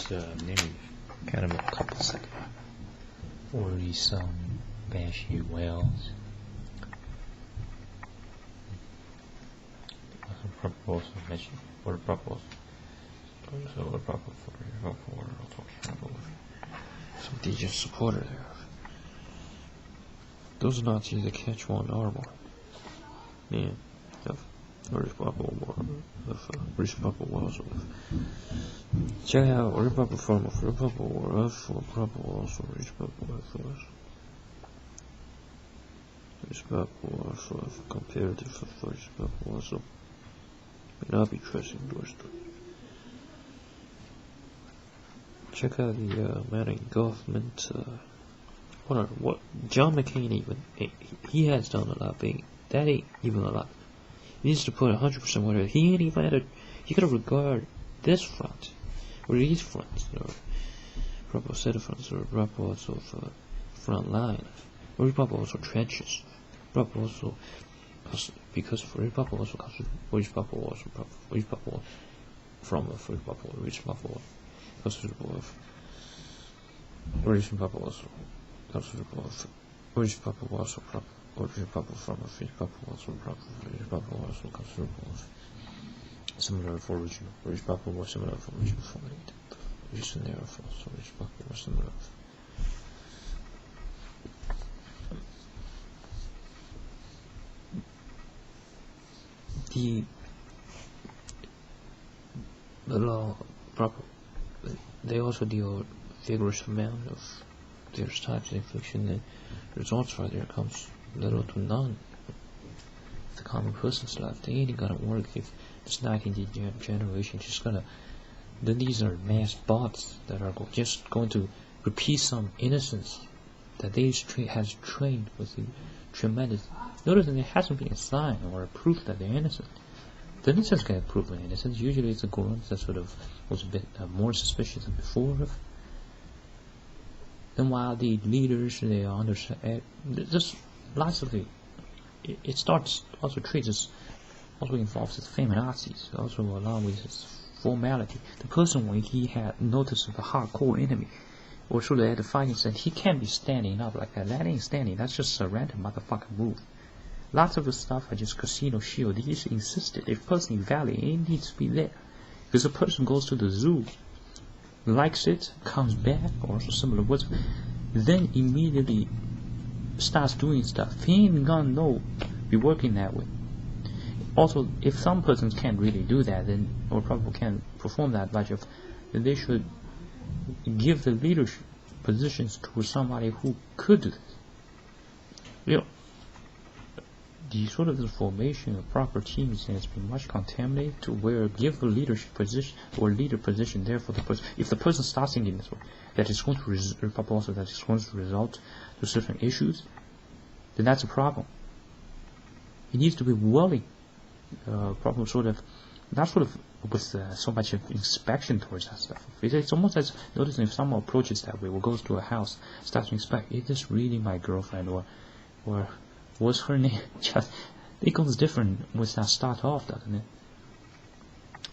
just maybe kind of a couple seconds. Already some bashy whales. Proper also mentioned or proper so the proper for talking about some DJ supporter there. Those Nazis that catch one armor. Yeah. Rpoable also. Check out rpoable form of rpoable or for probable also rpoable first. Rpoable also comparative for rpoable also may not be trusted endorsed. Check out the man in government. What John McCain even he has done a lot. That ain't even a lot. He needs to put 100% whatever. He ain't even at he gotta regard this front or these fronts or proper set of fronts or proper also front line or proper also trenches. Proper also because for proper also comes proper also proper from a free proper which proper considerable of origin proper also considerable of origin proper also proper origin proper from a free proper also proper origin proper also considerable of similar for original origin proper or similar for original from it origin there for origin proper or similar the law proper they also deal vigorous amount of various types of infliction and results for there comes little to none. The common person's life, they ain't gonna work if this 19th generation just gonna. Then these are mass bots that are just going to repeat some innocence that they has trained with the tremendous. Notice that there hasn't been a sign or a proof that they're innocent. The innocence can prove an innocence. Usually it's a grunt that sort of was a bit more suspicious than before. Then while the leaders, they understand, just lots of it starts also treats also involves its feminazis, also along with its formality. The person when he had notice of a hardcore enemy, or sort of at the fighting sense, he can't be standing up like that. That ain't standing. That's just a random motherfucking move. Lots of the stuff are just casino shield. They just insisted if person value it needs to be there. Because the person goes to the zoo, likes it, comes back, or similar words, then immediately starts doing stuff. He ain't gonna be working that way. Also, if some persons can't really do that, then or probably can't perform that much of, then they should give the leadership positions to somebody who could do this. You know, the sort of the formation of proper teams has been much contaminated to where give the leadership position or leader position there for the person. If the person starts thinking this way, that is going to result to certain issues, then that's a problem. He needs to be willing, problem sort of, not sort of with so much of inspection towards that stuff. It's almost as noticing if someone approaches that way or goes to a house, starts to inspect, is this really my girlfriend or what's her name? Just it goes different with that start off, doesn't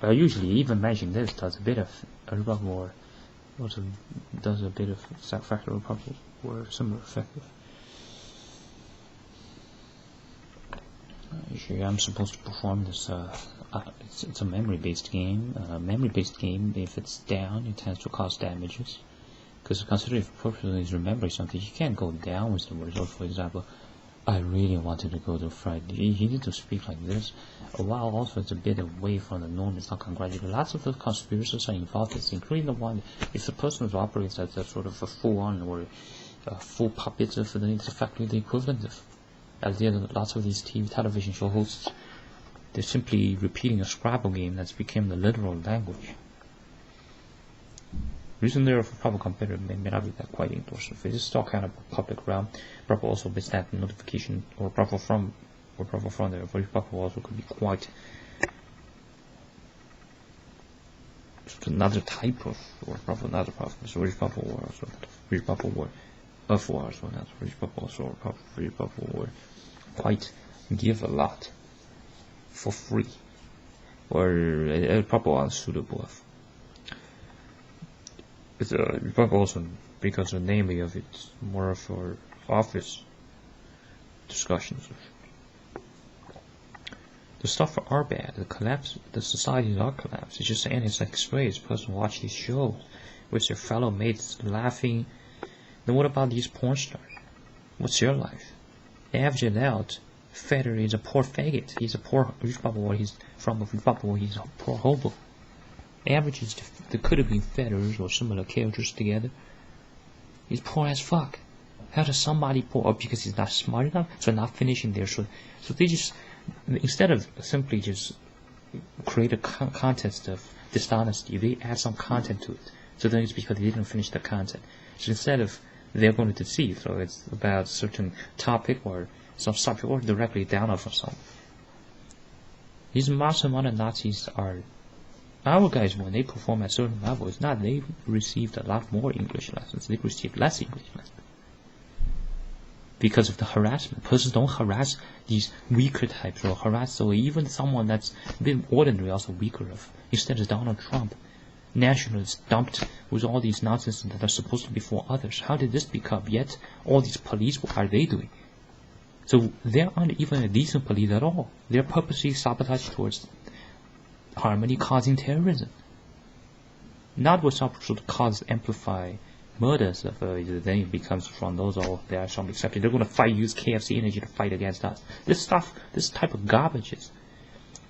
it? Usually, even mentioning this does a bit of a lot more, also does a bit of factor probably or similar effective. Here I'm supposed to perform this. It's a memory-based game. Memory-based game, if it's down, it tends to cause damages. Because considering if a person is remembering something, you can't go down with the words. Or for example, I really wanted to go to Friday. You need to speak like this. While also it's a bit away from the norm, it's not congratulated. Lots of the conspiracies are involved, including the one if the person operates as a sort of a full-on or a full puppet of then it's effectively the equivalent of. As the other, lots of these TV television show hosts, they're simply repeating a Scrabble game that's become the literal language. Reason there for proper competitor may not be that quite endorsed. If it's still kind of a public realm, proper also with that notification or proper from there, very proper also could be quite another type of or proper another problem. So very proper war also very proper war of war so that's very proper also or proper very proper war quite give a lot for free or proper unsuitable of. It's republic also because namely of it's more for office discussions. The stuff are bad. The collapse, the societies are collapsed. It's just an anti-sex person watch these shows with their fellow mates laughing. Then what about these porn stars? What's your life? Average it out. Federer is a poor faggot. He's a poor rpoable. He's from a rpoable. He's a poor hobo. Averages they could have been Federers or similar characters together. He's poor as fuck. How does somebody poor? Or because he's not smart enough, so not finishing their so they just instead of simply just create a contest of dishonesty, they add some content to it. So then it's because they didn't finish the content. So instead of they're going to deceive, so it's about a certain topic or some subject or directly down from someone. These mastermind Nazis are our guys when they perform at certain level. It's not they received a lot more English lessons, they received less English lessons. Because of the harassment. Persons don't harass these weaker types or harass so even someone that's been ordinary also weaker of. Instead of Donald Trump, nationalists dumped with all these nonsense that are supposed to be for others. How did this become? Yet all these police, what are they doing? So they aren't even a decent police at all. They're purposely sabotaged towards harmony, causing terrorism. Not what's supposed to cause amplify murders of then it becomes from those all there are some exceptions. They're going to fight, use KFC energy to fight against us. This stuff, this type of garbages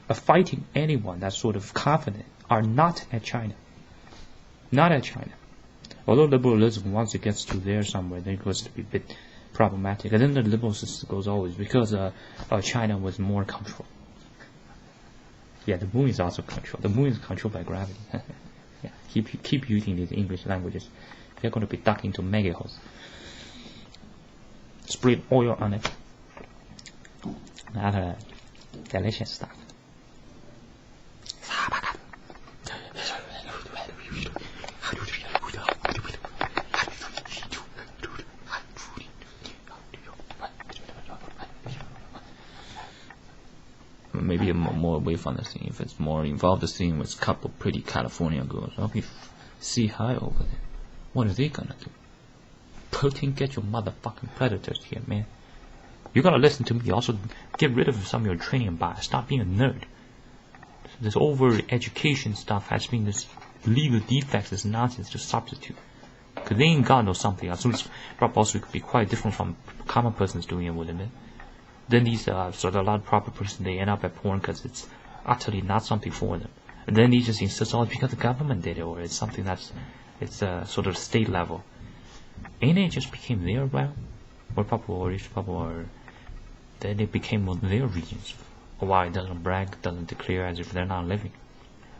of fighting anyone that's sort of confident are not at China. Not at China. Although liberalism, once it gets to there somewhere, then it goes to be a bit problematic. And then the liberal system goes always because China was more controlled. Yeah, the moon is also controlled. The moon is controlled by gravity. Yeah, keep using these English languages. They're going to be dug into mega holes. Spread oil on it. Another delicious stuff. Maybe more away from the scene. If it's more involved, the scene with a couple pretty California girls. I'll be see high over there. What are they gonna do? Putin, get your motherfucking predators here, man. You gotta listen to me. Also, get rid of some of your training bias. Stop being a nerd. This over-education stuff has been this legal defects, this nonsense to substitute. Because they ain't got no something else. So also could be quite different from common persons doing it, wouldn't it? Then these sort of a lot of proper persons, they end up at porn because it's utterly not something for them. And then they just insist, oh, it's because the government did it, or it's something that's it's a sort of state level. Ain't it just became their realm? Or proper or each proper or then it became their regions. Or why it doesn't brag, doesn't declare as if they're not living.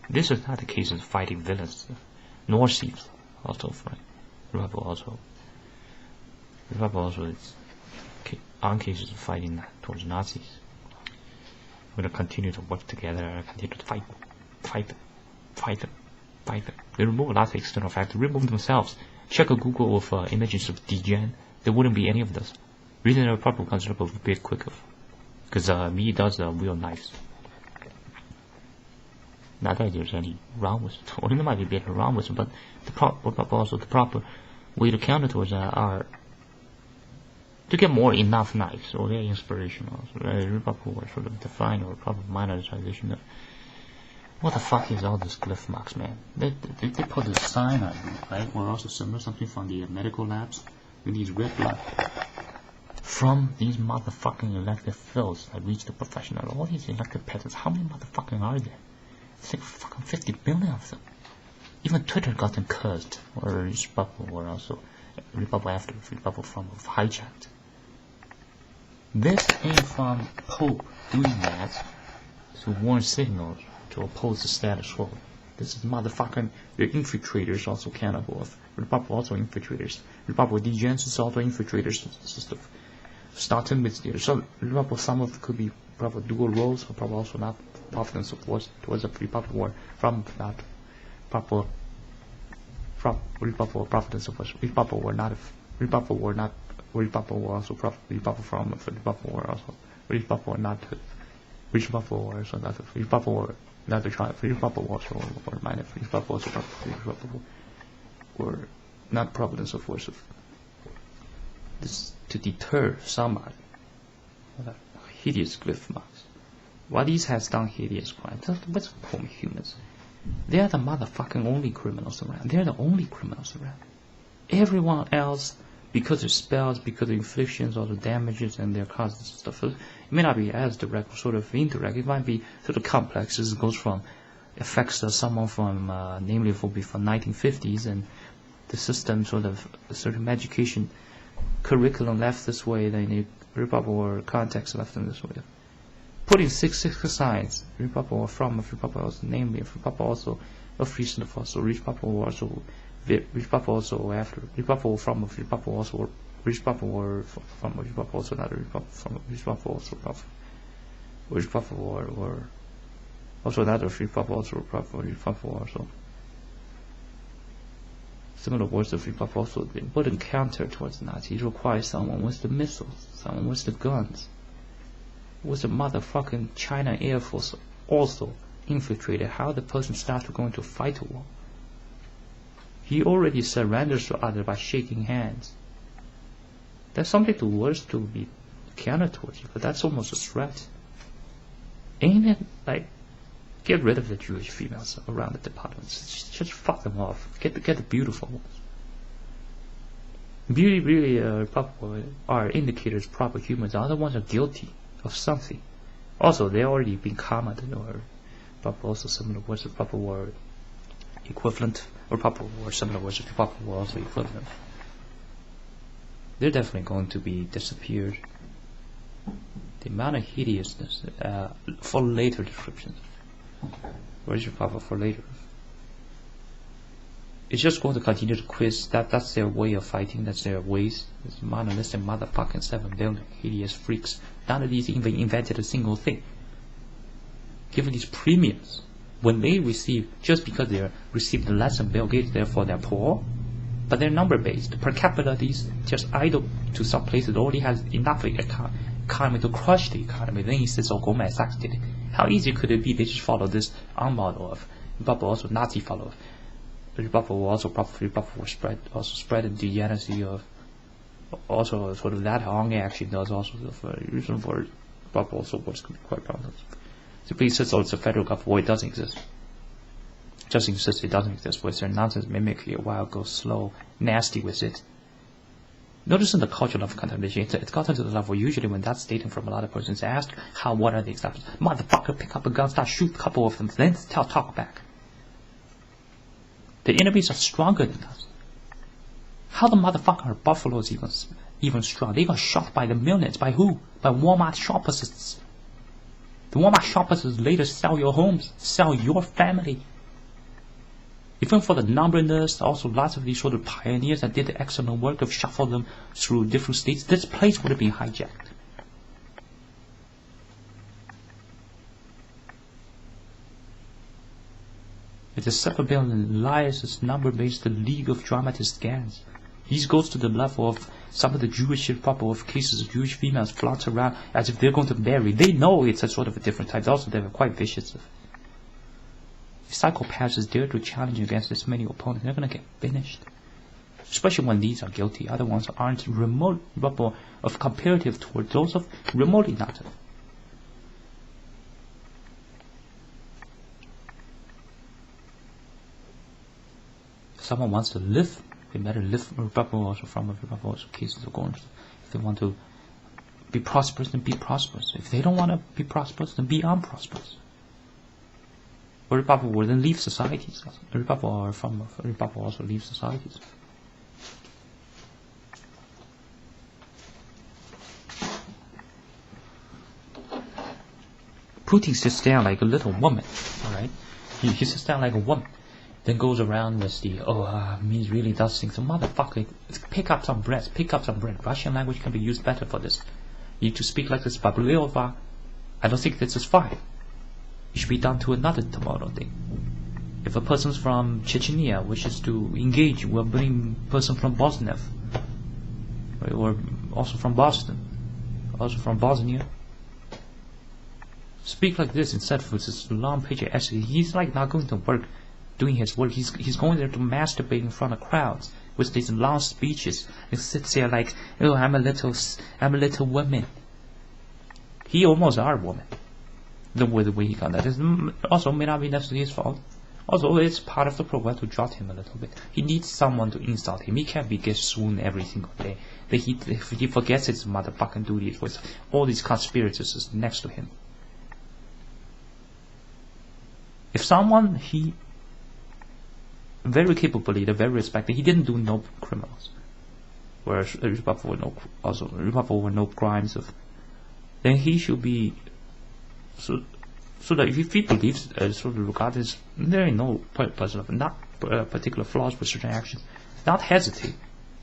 This is not the case of fighting villains, nor thieves also right. Rebel also it's on cases of fighting towards Nazis. We're gonna continue to work together, continue to fight them. They remove a lot of external factors, remove themselves. Check a Google of images of dgen. There wouldn't be any of this. Reason they're probably considered a bit quicker. Because me does real knives. Not that there's any wrong with it. Or there might be a bit wrong with it, but the proper way to counter towards that are to get more enough knives, or they're inspirational. So they're sort of define or proper monetization. What the fuck is all this glyph marks, man? They put this sign on you, right? Or also similar something from the medical labs with these red blood from these motherfucking elected fields that reach the professional. All these elected peasants, how many motherfucking are there? It's like fucking 50 billion of them. Even Twitter got them cursed, or rebubble, or also rebubble after rebubble from hijacked. This came from Pope doing that to warn signals to oppose the status quo. This is motherfucking the infiltrators also accountable of rebubble also infiltrators. Rebubble dgens is also infiltrators. Just starting with there. So rebubble some of it could be probably dual roles, or probably also not profit support towards the rebubble war from that proper from rebubble profit and support. Rebubble were not rebubble were not rebubble were also profit rebubble from rebubble were also rebubble not rebubble were also not rebubble were not the try rebubble also or minor rebubble also rebubble. or not providence of force of this to deter somebody. Hideous glyph marks. Why these has done hideous crimes? What's called humans? They are the motherfucking only criminals around. They're the only criminals around. Everyone else, because of spells, because of inflictions, all the damages and their causes and stuff, it may not be as direct, sort of indirect. It might be sort of complex. This goes from affects someone from, namely, will be from 1950s, and the system sort of a certain education curriculum left this way, then rpoable or context left in this way. Putting six sides, rpoable or from, rpoable also, namely, rpoable also of recent of also, rpoable also, rpoable also after, rpoable from, rpoable also, rpoable or from, rpoable also another, rpoable from, rpoable also, rpoable or also another, rpoable also, rpoable also. Similar words of rpoable also put in counter towards Nazis requires someone with the missiles, someone with the guns, with the motherfucking China Air Force also infiltrated. How the person starts to go into a fight war? He already surrenders to others by shaking hands. That's something to worse to be counter towards you, but that's almost a threat. Ain't it like? Get rid of the Jewish females around the departments. Just fuck them off. Get the beautiful ones. Beauty really proper are indicators proper humans. The other ones are guilty of something. Also, they already been commented or proper also similar words of proper word equivalent or proper word similar words of proper word also equivalent. They're definitely going to be disappeared. The amount of hideousness for later descriptions. What is your proper for later? It's just going to continue to quiz. That's their way of fighting. That's their ways. It's monolithic motherfucking 7 billion hideous freaks. None of these even invented a single thing. Given these premiums, when they receive, just because they received less than Bill Gates, therefore they're poor, but they're number based. Per capita, these just idle to some places already has enough economy to crush the economy. Then he says, "Oh, go my sacks did it." How easy could it be? They just follow this model of Rpoable, also Nazi follow. Rpoable also probably spread in degeneracy of also sort of that Hong actually does also the reason for Rpoable also works could be quite prominent. So please says it's a federal government. Well, it doesn't exist. Just insists it doesn't exist. With their nonsense mimicry, a while goes slow, nasty with it. Notice in the culture of contemplation, it's gotten to the level usually when that's stated from a lot of persons asked, what are the examples? Motherfucker, pick up a gun, start shoot a couple of them, then talk back. The enemies are stronger than us. How the motherfucker buffaloes even strong? They got shot by the millions. By who? By Walmart shoppers. The Walmart shoppers later sell your homes, sell your family. Even for the numberness, also lots of these sort of pioneers that did the excellent work of shuffle them through different states, this place would have been hijacked. It is 7 billion lies, it's number-based, the League of Dramatist Gangs. These goes to the level of some of the Jewish proper of cases of Jewish females flounce around as if they're going to marry. They know it's a sort of a different type. Also, they're quite vicious. Psychopaths dare to challenge against this many opponents, they're going to get finished. Especially when these are guilty. Other ones aren't remote of comparative towards those of remotely not. If someone wants to live, they better live also from also cases of going. If they want to be prosperous, then be prosperous. If they don't want to be prosperous, then be unprosperous. Or Rpoable will then leave societies. Rpoable also leave societies. Putin sits down like a little woman, alright? He sits down like a woman. Then goes around with the, me really does things. So motherfucker, pick up some bread, Russian language can be used better for this. You need to speak like this, Bableva. I don't think this is fine. It should be done to another tomorrow thing. If a person's from Chechnya wishes to engage, we'll bring a person from Bosnia, or also from Boston, also from Bosnia. Speak like this instead of this long page essay. He's like not going to work doing his work. He's going there to masturbate in front of crowds with these long speeches. He sits there like, oh, I'm a little woman. He almost are a woman. The way he got that is also may not be necessarily his fault. Also, it's part of the program to jot him a little bit. He needs someone to insult him. He can't get swooned every single day. If he forgets his motherfucking duties with all these conspirators next to him. If someone he very capable leader, very respected, he didn't do no criminals, whereas Republic were no crimes of, then he should be so that if he believes sort of regardless, there is no person of not particular flaws with certain actions, not hesitate,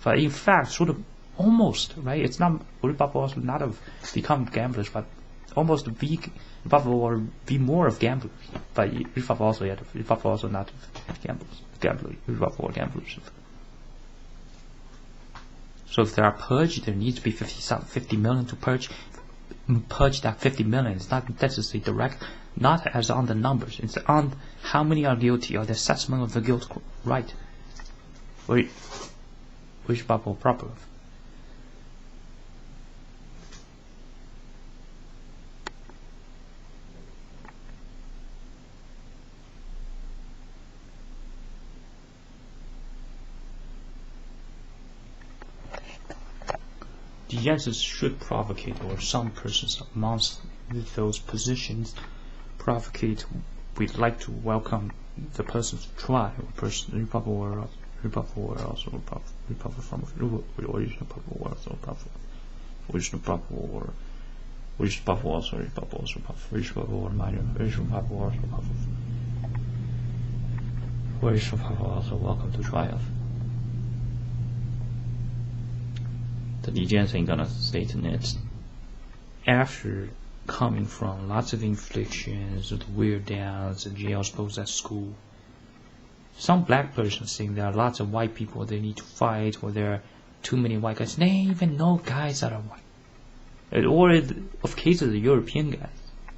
but in fact sort of almost right. It's not Republic also not have become gamblers, but almost be Republic or be more of gamblers. But Republic also not gamblers, Republic or gamblers. So if there are purge, there needs to be 50 million to purge that 50 million. It's not necessarily direct, not as on the numbers. It's on how many are guilty or the assessment of the guilt right. Which bubble proper. Dgen'ism should provocate, or some persons amongst those positions provocate. We'd like to welcome the person to try, or person Republic or also Republic from original Republic or also original Republic or original Republic also Republic also original Republic or minor original Republic or original Republic also welcome to triumph. The dgen'ism ain't gonna state in it. After coming from lots of inflictions, the weird downs, the jails, goes at school, some black persons think there are lots of white people they need to fight, or there are too many white guys. They ain't even know guys that are white. Or of cases of European guys,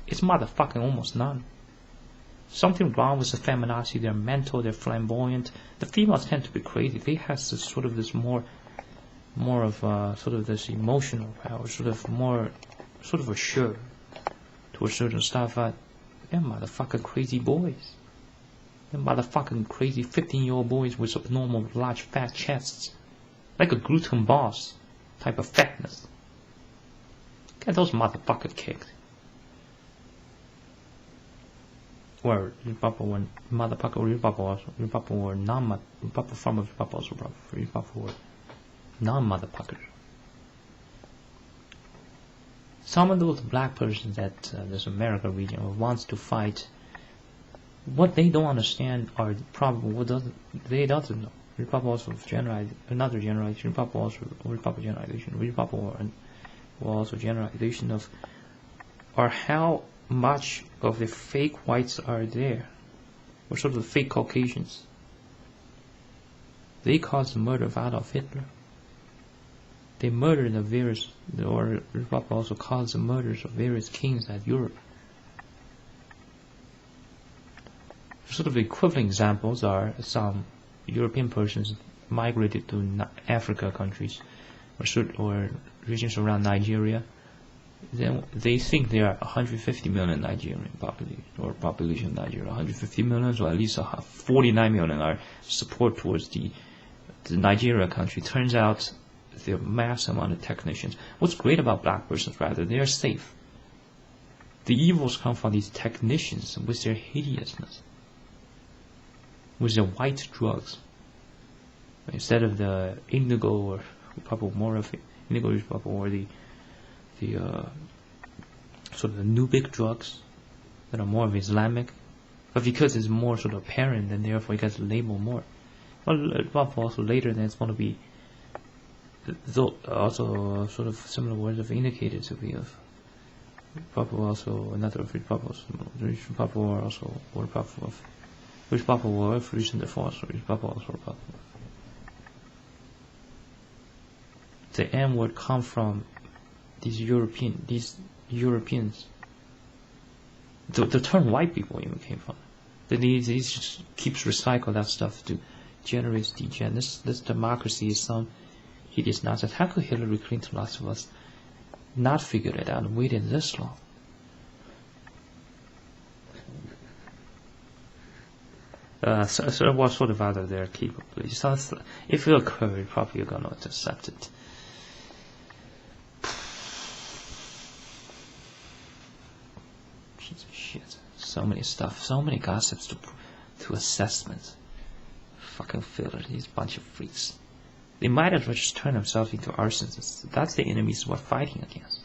it's motherfucking almost none. Something wrong with the feminazi. They're mental, they're flamboyant. The females tend to be crazy. They have this sort of this more of sort of this emotional power, sort of assured to a certain stuff. They're motherfucking crazy boys. They're motherfucking crazy 15-year-old boys with abnormal large fat chests, like a gluten boss type of fatness. Get those motherfuckers kicked. Or Republic motherfucker or Republic or non-Republic from Republic or non-motherfuckers. Some of those black persons that this American region wants to fight, what they don't understand are probably what they doesn't know. Republic also another generation. Republic also Republic generalization. Republic also generalization of are how much of the fake whites are there, or sort of the fake Caucasians. They caused the murder of Adolf Hitler. They murdered the various, or Republic also caused the murders of various kings at Europe. Sort of equivalent examples are some European persons migrated to Africa countries or regions around Nigeria. Then they think there are 150 million Nigerian population of Nigeria. 150 million, so at least 49 million are support towards the Nigeria country. Turns out there are mass amount of technicians. What's great about black persons, rather, they are safe. The evils come from these technicians with their hideousness, with their white drugs. Instead of the indigo or probably more of it, indigo is probably or the sort of the nubic drugs that are more of Islamic, but because it's more sort of apparent, and therefore it gets labeled more. Well, also later, then it's going to be also sort of similar words of indicators to be of probably also another of republics, probably also or probably of which probably were recent force, which probably also probably. The N word come from these Europeans. The term white people even came from. Then he just keeps recycle that stuff to generate degen. This democracy is some hideous nonsense. How could Hillary Clinton, lots of us, not figure it out and waited this long? So what sort of other their capabilities? If it occurs, probably you're gonna accept it. Piece of shit. So many stuff, so many gossips to assessments. Fucking filler, these bunch of freaks. They might as well just turn themselves into arsonists. That's the enemies we're fighting against.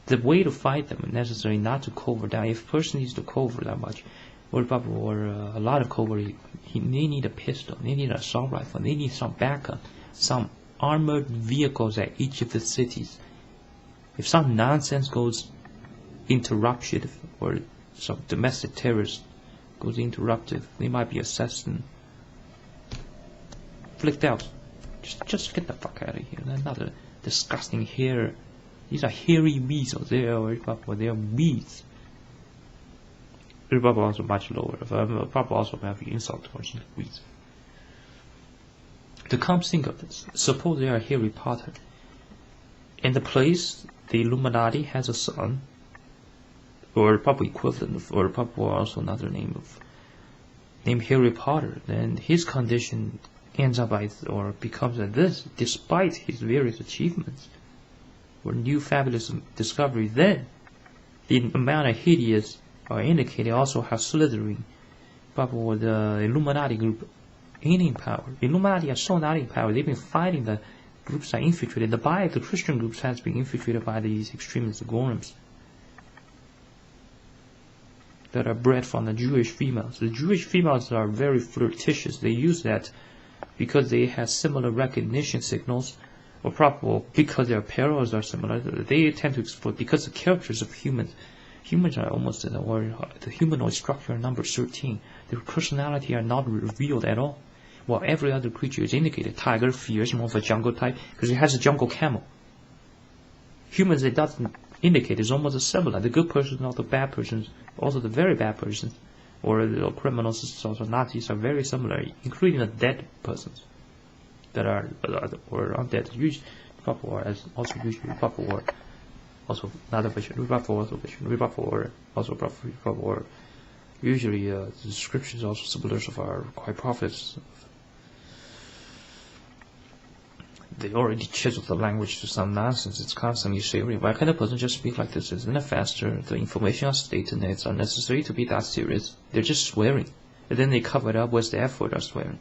The way to fight them is necessarily not to cover down. If a person needs to cover that much, or a lot of cover, they need a pistol, they need an assault rifle, they need some backup, some armored vehicles at each of the cities. If some nonsense goes interrupted, or some domestic terrorist goes interrupted, they might be assessed and flicked out. Just get the fuck out of here. Another disgusting hair. These are hairy weasels. They are weeds. Probably also much lower. Probably also have the insult towards weeds. To come think of this, suppose they are Harry Potter. In the place the Illuminati has a son, or probably equivalent of, or probably also another name of, named Harry Potter, then his condition ends up or becomes like this, despite his various achievements or new fabulous discovery. Then the amount of hideous are indicated also how Slytherin, probably the Illuminati group, ain't in power. The Illuminati are so not in power. They've been fighting the groups that are infiltrated. The Christian groups has been infiltrated by these extremist golems that are bred from the Jewish females. The Jewish females are very flirtatious. They use that because they have similar recognition signals, or probably because their parallels are similar. They tend to exploit, because the characters of humans are almost the humanoid structure number 13. Their personality are not revealed at all. While every other creature is indicated. Tiger fears more of a jungle type because it has a jungle camel. Humans, it doesn't indicate. It's almost similar. The good person or the bad persons, also the very bad persons, or the criminals, also Nazis, are very similar, including the dead persons that are or undead. Usually, also usually or also not a vision, also vision, or also or usually the descriptions also symbols are quite prophets. They already chiseled the language to some nonsense. It's constantly sharing. Why can't a person just speak like this? Isn't it faster? The information are stated and it's unnecessary to be that serious. They're just swearing. And then they cover it up with the effort of swearing.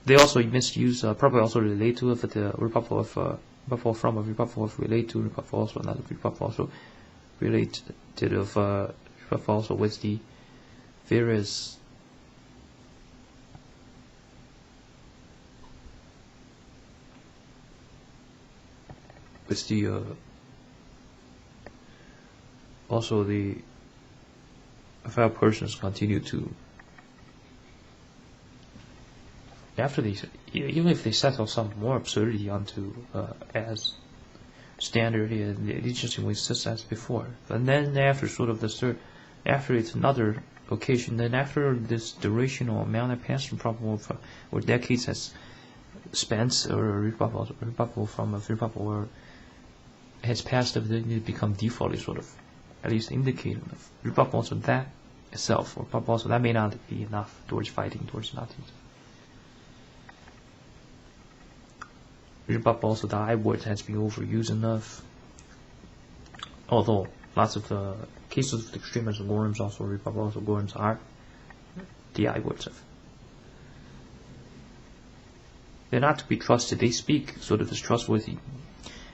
They also misuse, probably also relate to it, but the rebuttal from a rebuttal of relate to, rebuttal also another rebuttal also related of rebuttal also with the various also the fellow persons continue to, after these, even if they settle some more absurdity onto as standard, it's just always as before. But then after sort of the third, after it's another occasion, then after this duration or amount of past probable or decades has spent, or rebuttal from a rebuttal or has passed, then it become defaultly sort of at least indicating of rebuttal also that itself, or also that may not be enough towards fighting towards Nazis. Rebuttal also the I word has been overused enough, although lots of the cases of the extremists and golems also rebuttal also golems are the I words of. They're not to be trusted. They speak sort of distrustworthy.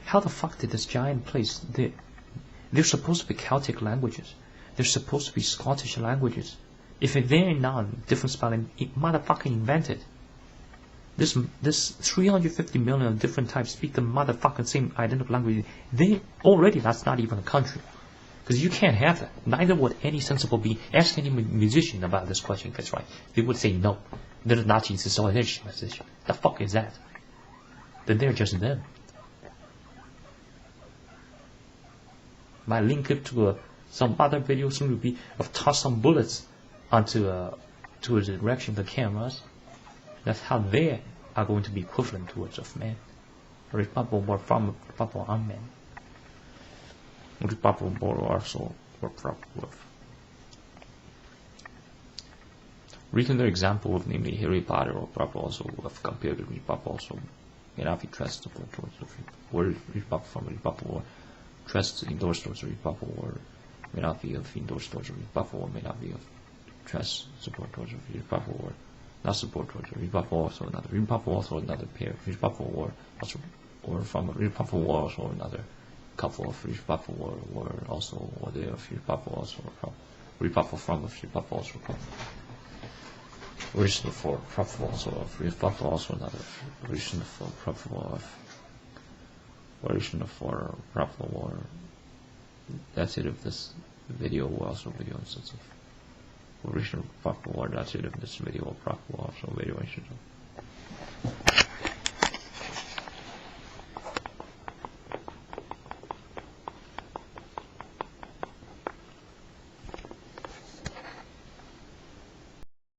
How the fuck did this giant place? They're supposed to be Celtic languages. They're supposed to be Scottish languages. If they're not, different spelling, it motherfucking invented. This 350 million different types speak the motherfucking same identical language. That's not even a country. Because you can't have that. Neither would any sensible being. Ask any musician about this question if it's right. They would say no. They're Nazis, it's all an musician. The fuck is that? Then they're just them. Might link it to some other video soon to be of toss some bullets onto to the direction of the cameras. That's how they are going to be equivalent towards of man. Rpoable from rpoable on man. Rpoable also or probable. Recent example of namely rpoable or probable also of compared to rpoable also may not be trustable towards the where rpoable from rpoable or trust endorsed towards rpoable or may not be of endorsed towards rpoable or may not be of trust support towards rpoable or not support towards rpoable also another rpoable also another pair rpoable or also or from rpoable also another couple of rpoable or also or they of rpoable also rpoable from of rpoable also reason for probable also of rpoable also another reason for probable of reason for probable or that's it of this video also video instance of reason probable or that's it of this video probable also video instance of